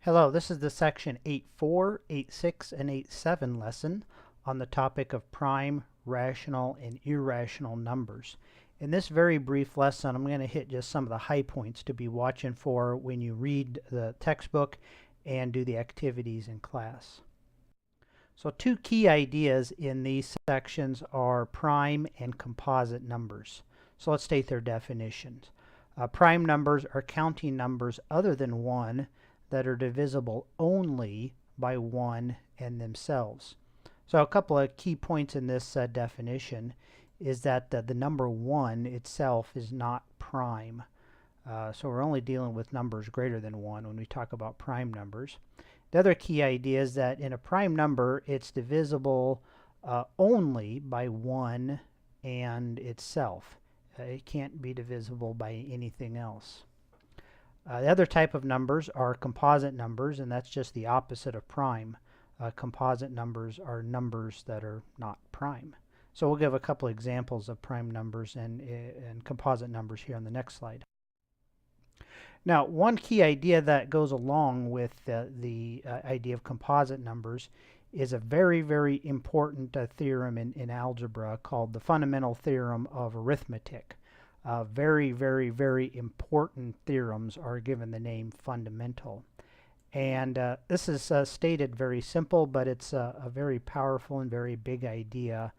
Hello, this is the section 8.4, 8.6, and 8.7 lesson on the topic of prime, rational, and irrational numbers. In this very brief lesson, I'm going to hit just some of the high points to be watching for when you read the textbook and do the activities in class. So two key ideas in these sections are prime and composite numbers. So let's state their definitions. Prime numbers are counting numbers other than 1 that are divisible only by 1 and themselves. So a couple of key points in this definition is that the number 1 itself is not prime. So we're only dealing with numbers greater than 1 when we talk about prime numbers. The other key idea is that in a prime number, it's divisible only by 1 and itself. It can't be divisible by anything else. The other type of numbers are composite numbers, and that's just the opposite of prime. Composite numbers are numbers that are not prime. So we'll give a couple examples of prime numbers and composite numbers here on the next slide. Now, one key idea that goes along with the idea of composite numbers is a very, very important theorem in algebra called the fundamental theorem of arithmetic. Very, very, very important theorems are given the name fundamental. And this is stated very simple, but it's a very powerful and very big idea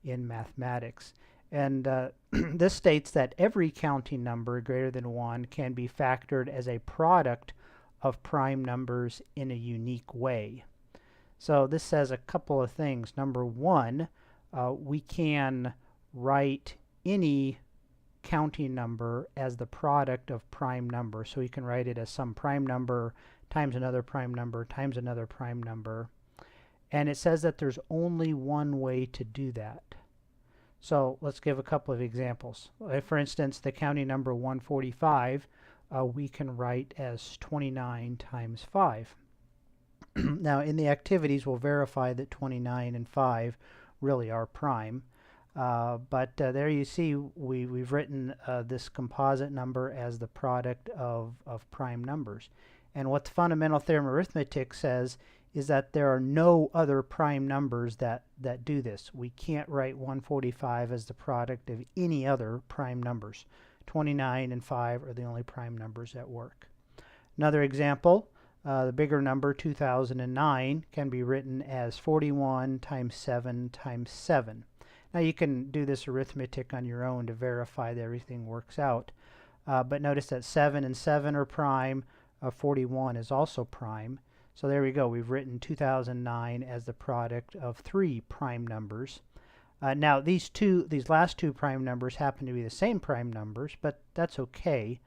in mathematics. And this states that every counting number greater than 1 can be factored as a product of prime numbers in a unique way. So this says a couple of things. Number one, we can write any counting number as the product of prime number. So we can write it as some prime number times another prime number times another prime number. And it says that there's only one way to do that. So let's give a couple of examples. For instance, the counting number 145 we can write as 29 times 5. Now in the activities we'll verify that 29 and 5 really are prime. But there you see we've written this composite number as the product of prime numbers. And what the fundamental theorem of arithmetic says is that there are no other prime numbers that do this. We can't write 145 as the product of any other prime numbers. 29 and 5 are the only prime numbers that work. Another example, the bigger number 2009 can be written as 41 times 7 times 7. Now you can do this arithmetic on your own to verify that everything works out. But notice that 7 and 7 are prime, 41 is also prime. So there we go, we've written 2009 as the product of 3 prime numbers. Now these last two prime numbers happen to be the same prime numbers, but that's okay.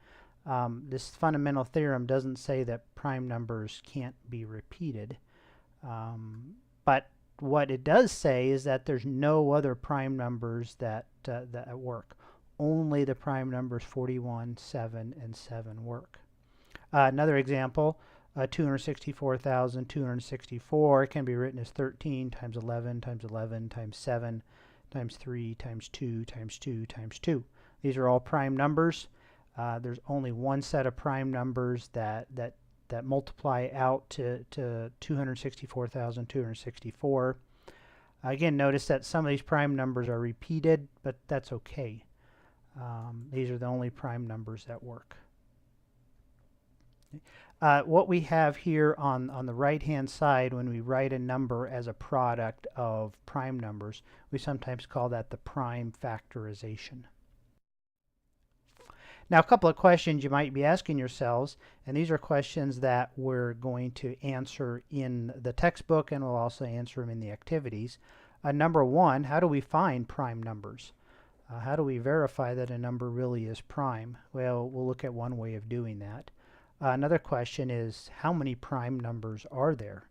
This fundamental theorem doesn't say that prime numbers can't be repeated. But what it does say is that there's no other prime numbers that work. Only the prime numbers 41, 7, and 7 work. Another example, 264,264 can be written as 13 times 11 times 11 times 7 times 3 times 2 times 2 times 2. These are all prime numbers. There's only one set of prime numbers that multiply out to 264,264. Again, notice that some of these prime numbers are repeated, but that's okay. These are the only prime numbers that work. What we have here on the right hand side when we write a number as a product of prime numbers, we sometimes call that the prime factorization. Now a couple of questions you might be asking yourselves, and these are questions that we're going to answer in the textbook and we'll also answer them in the activities. Number one, how do we find prime numbers? How do we verify that a number really is prime? Well, we'll look at one way of doing that. Another question is, how many prime numbers are there?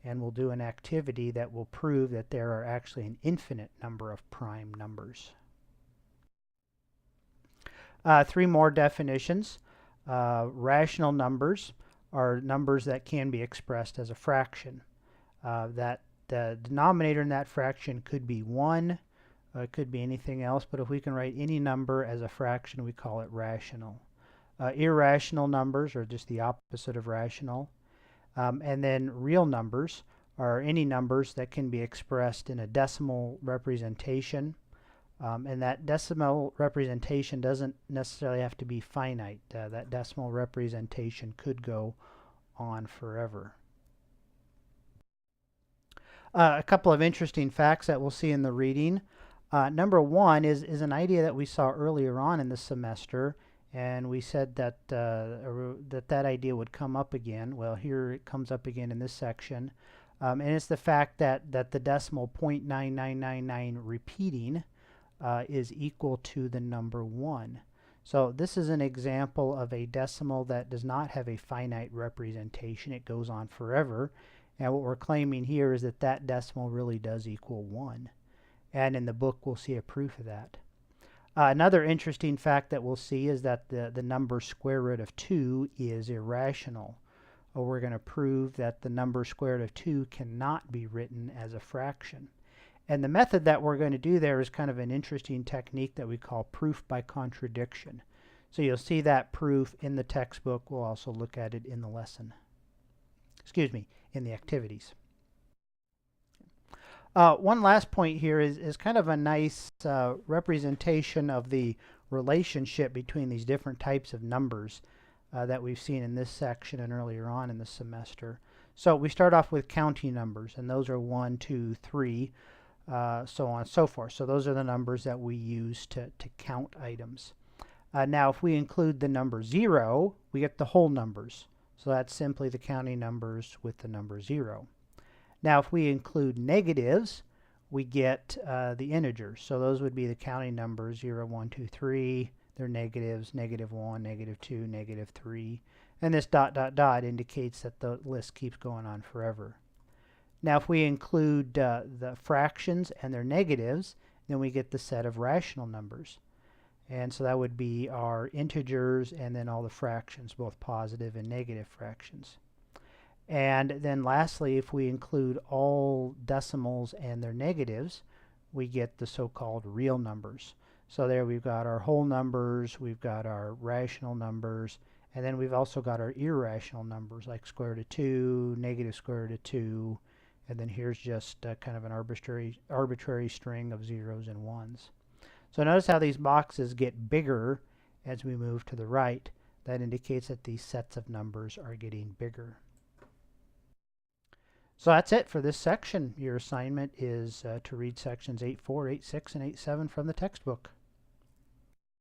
And we'll do an activity that will prove that there are actually an infinite number of prime numbers. 3 more definitions. Rational numbers are numbers that can be expressed as a fraction. That the denominator in that fraction could be 1, it could be anything else, but if we can write any number as a fraction, we call it rational. Irrational numbers are just the opposite of rational. And then real numbers are any numbers that can be expressed in a decimal representation. And that decimal representation doesn't necessarily have to be finite. That decimal representation could go on forever. A couple of interesting facts that we'll see in the reading. Number one is an idea that we saw earlier on in the semester, and we said that that idea would come up again. Well, here it comes up again in this section, and it's the fact that the decimal 0.9999 repeating is equal to the number 1. So this is an example of a decimal that does not have a finite representation. It goes on forever. And what we're claiming here is that that decimal really does equal 1. And in the book we'll see a proof of that. Another interesting fact that we'll see is that the number square root of 2 is irrational. We're going to prove that the number square root of 2 cannot be written as a fraction. And the method that we're going to do there is kind of an interesting technique that we call proof by contradiction. So you'll see that proof in the textbook. We'll also look at it in the lesson. Excuse me, in the activities. One last point here is kind of a nice representation of the relationship between these different types of numbers that we've seen in this section and earlier on in the semester. So we start off with counting numbers, and those are 1, 2, 3, so on and so forth. So those are the numbers that we use to count items. Now if we include the number 0, we get the whole numbers. So that's simply the counting numbers with the number 0. Now if we include negatives, we get the integers. So those would be the counting numbers 0, 1, 2, 3. They're negatives, negative 1, negative 2, negative 3. And this dot, dot, dot indicates that the list keeps going on forever. Now if we include the fractions and their negatives, then we get the set of rational numbers. And so that would be our integers and then all the fractions, both positive and negative fractions. And then lastly, if we include all decimals and their negatives, we get the so-called real numbers. So there we've got our whole numbers, we've got our rational numbers, and then we've also got our irrational numbers like square root of 2, negative square root of 2, and then here's just kind of an arbitrary string of zeros and ones. So notice how these boxes get bigger as we move to the right. That indicates that these sets of numbers are getting bigger. So that's it for this section. Your assignment is to read sections 8.4, 8.6, and 8.7 from the textbook.